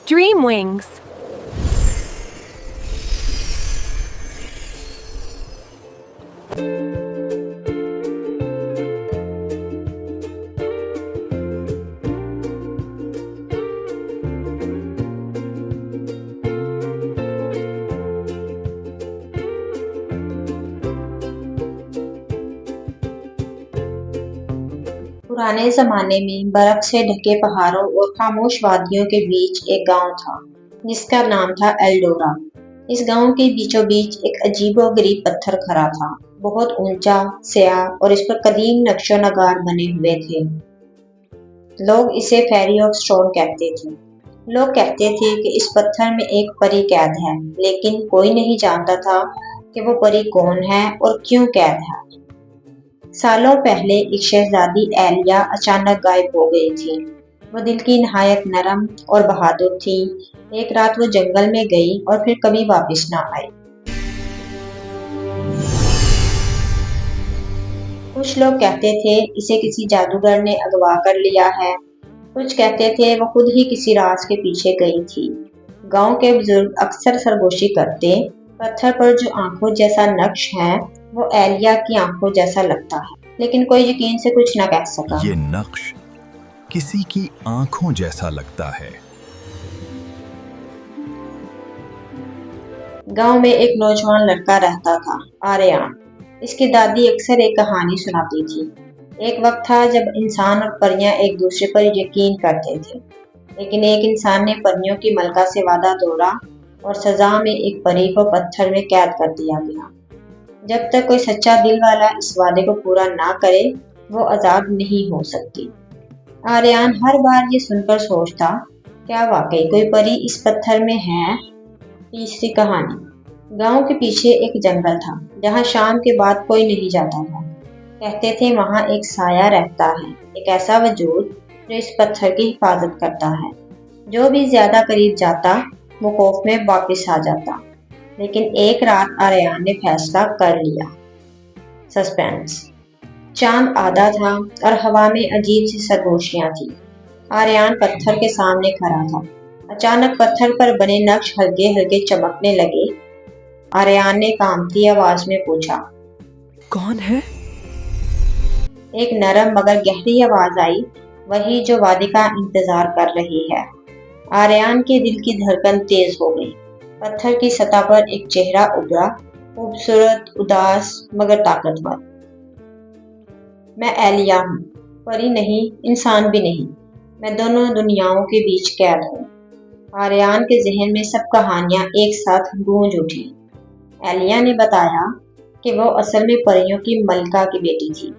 Dream Wings. पुराने जमाने में बर्फ से ढके पहाड़ों और खामोश वादियों के बीच एक गांव था जिसका नाम था एल्डोरा। इस गांव के बीचों बीच एक अजीबोगरीब पत्थर खड़ा था, बहुत ऊंचा, स्याह और इस पर कदीम नक्शो नगार बने हुए थे। लोग इसे फेरी ऑफ स्टोन कहते थे। लोग कहते थे कि इस पत्थर में एक परी कैद है, लेकिन कोई नहीं जानता था कि वो परी कौन है और क्यों कैद है। सालों पहले एक शहजादी एलिया अचानक गायब हो गई थी। वो दिल की नहायत नरम और बहादुर थी। एक रात वो जंगल में गई और फिर कभी वापस ना आई। कुछ लोग कहते थे इसे किसी जादूगर ने अगवा कर लिया है। कुछ कहते थे वो खुद ही किसी राज के पीछे गई थी। गांव के बुजुर्ग अक्सर सरगोशी करते, पत्थर पर जो आंखों जैसा नक्श है वो एलिया की आंखों जैसा लगता है, लेकिन कोई यकीन से कुछ न कह सका। ये नक्श किसी की आंखों जैसा लगता है। गांव में एक नौजवान लड़का रहता था, आर्यन। इसकी दादी अक्सर एक कहानी सुनाती थी। एक वक्त था जब इंसान और परियां एक दूसरे पर यकीन करते थे, लेकिन एक इंसान ने परियों की मलका से वादा तोड़ा और सजा में एक परी को पत्थर में कैद कर दिया गया। जब तक कोई सच्चा दिल वाला इस वादे को पूरा ना करे, वो आजाद नहीं हो सकती। आर्यन हर बार ये सुनकर सोचता, क्या वाकई कोई परी इस पत्थर में है? तीसरी कहानी। गांव के पीछे एक जंगल था जहां शाम के बाद कोई नहीं जाता था। कहते थे वहां एक साया रहता है, एक ऐसा वजूद जो इस पत्थर की हिफाजत करता है। जो भी ज्यादा करीब जाता वो खौफ में वापस आ जाता। लेकिन एक रात आर्यन ने फैसला कर लिया। सस्पेंस। चांद आधा था और हवा में अजीब सी सरगोशियां थी। आर्यन पत्थर के सामने खड़ा था। अचानक पत्थर पर बने नक्श हल्के हल्के चमकने लगे। आर्यन ने कांपती आवाज में पूछा, कौन है? एक नरम मगर गहरी आवाज आई, वही जो वादे का इंतजार कर रही है। आर्यन के दिल की धड़कन तेज हो गई। पत्थर की सतह पर एक चेहरा उभरा, खूबसूरत, उदास मगर ताकतवर। मैं एलिया हूँ, परी नहीं, इंसान भी नहीं। मैं दोनों दुनियाओं के बीच कैद हूँ। आर्यन के जहन में सब कहानियां एक साथ गूंज उठी। एलिया ने बताया कि वो असल में परियों की मलका की बेटी थी,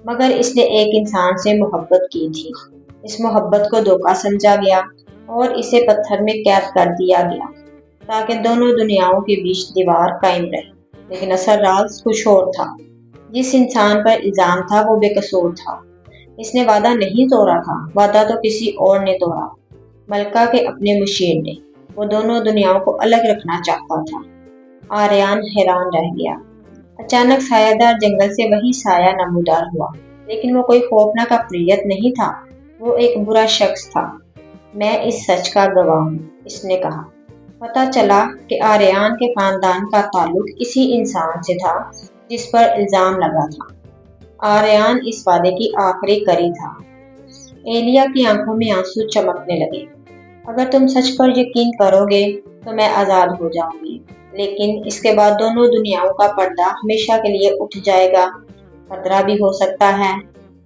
मगर इसने एक इंसान से मोहब्बत की थी। इस मोहब्बत को धोखा समझा गया और इसे पत्थर में कैद कर दिया गया ताकि दोनों दुनियाओं के बीच दीवार कायम रहे। लेकिन असल राज कुछ और था। जिस इंसान पर इल्जाम था वो बेकसूर था। इसने वादा नहीं तोड़ा था, वादा तो किसी और ने तोड़ा, मलका के अपने मुशीर ने। वो दोनों दुनियाओं को अलग रखना चाहता था। आर्यन हैरान रह गया। अचानक सायादार जंगल से वही साया नमूदार हुआ, लेकिन वो कोई खौफनाक अफरीयत नहीं था, वो एक बुरा शख्स था। मैं इस सच का गवाह हूँ, इसने कहा। पता चला कि आर्यन के खानदान का ताल्लुक इसी इंसान से था जिस पर इल्जाम लगा था। आर्यन इस वादे की आखिरी कड़ी था। एलिया की आंखों में आंसू चमकने लगे। अगर तुम सच पर यकीन करोगे तो मैं आजाद हो जाऊंगी, लेकिन इसके बाद दोनों दुनियाओं का पर्दा हमेशा के लिए उठ जाएगा। खतरा भी हो सकता है।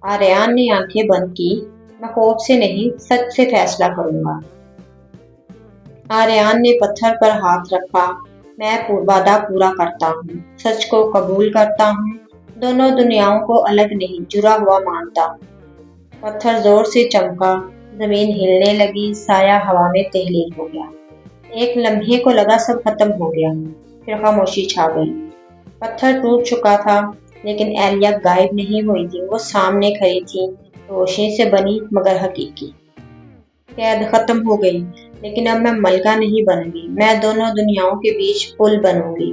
आर्यन ने आंखें बंद की। मैं खौफ से नहीं, सच से फैसला करूंगा। आर्यन ने पत्थर पर हाथ रखा। मैं वादा पूरा करता हूँ, सच को कबूल करता हूँ, दोनों दुनियाओं को अलग नहीं, जुड़ा हुआ मानता। पत्थर जोर से चमका, जमीन हिलने लगी, साया हवा में तहलील हो गया। एक लम्हे को लगा सब खत्म हो गया, फिर खामोशी छा गई। पत्थर टूट चुका था, लेकिन एलिया गायब नहीं हुई थी। वो सामने खड़ी थी, रोशनी से बनी मगर हकीकी। कैद खत्म हो गई, लेकिन अब मैं मलका नहीं बनूंगी, मैं दोनों दुनियाओं के बीच पुल बनूंगी।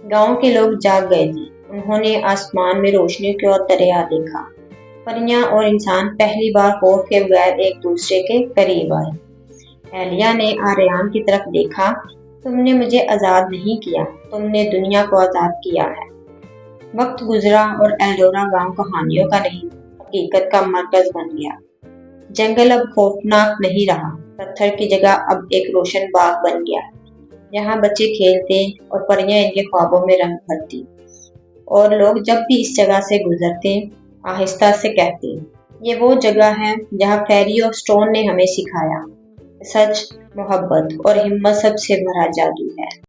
गांव के लोग जाग गए थे। उन्होंने आसमान में रोशनी की ओर दरिया देखा। परियां और इंसान पहली बार खौफ के बगैर एक दूसरे के करीब आए। ایلیا نے آریان کی طرف دیکھا۔ تم نے مجھے آزاد نہیں کیا، تم نے دنیا کو آزاد کیا ہے۔ وقت گزرا اور ایلڈورا گاؤں کہانیوں کا نہیں، حقیقت کا مرکز بن گیا۔ جنگل اب خوفناک نہیں رہا، پتھر کی جگہ اب ایک روشن باغ بن گیا۔ یہاں بچے کھیلتے اور پریاں ان کے خوابوں میں رنگ بھرتی، اور لوگ جب بھی اس جگہ سے گزرتے آہستہ سے کہتے، یہ وہ جگہ ہے جہاں فیری اور سٹون نے ہمیں سکھایا، سچ، محبت اور ہمت سب سے بڑا جادو ہے۔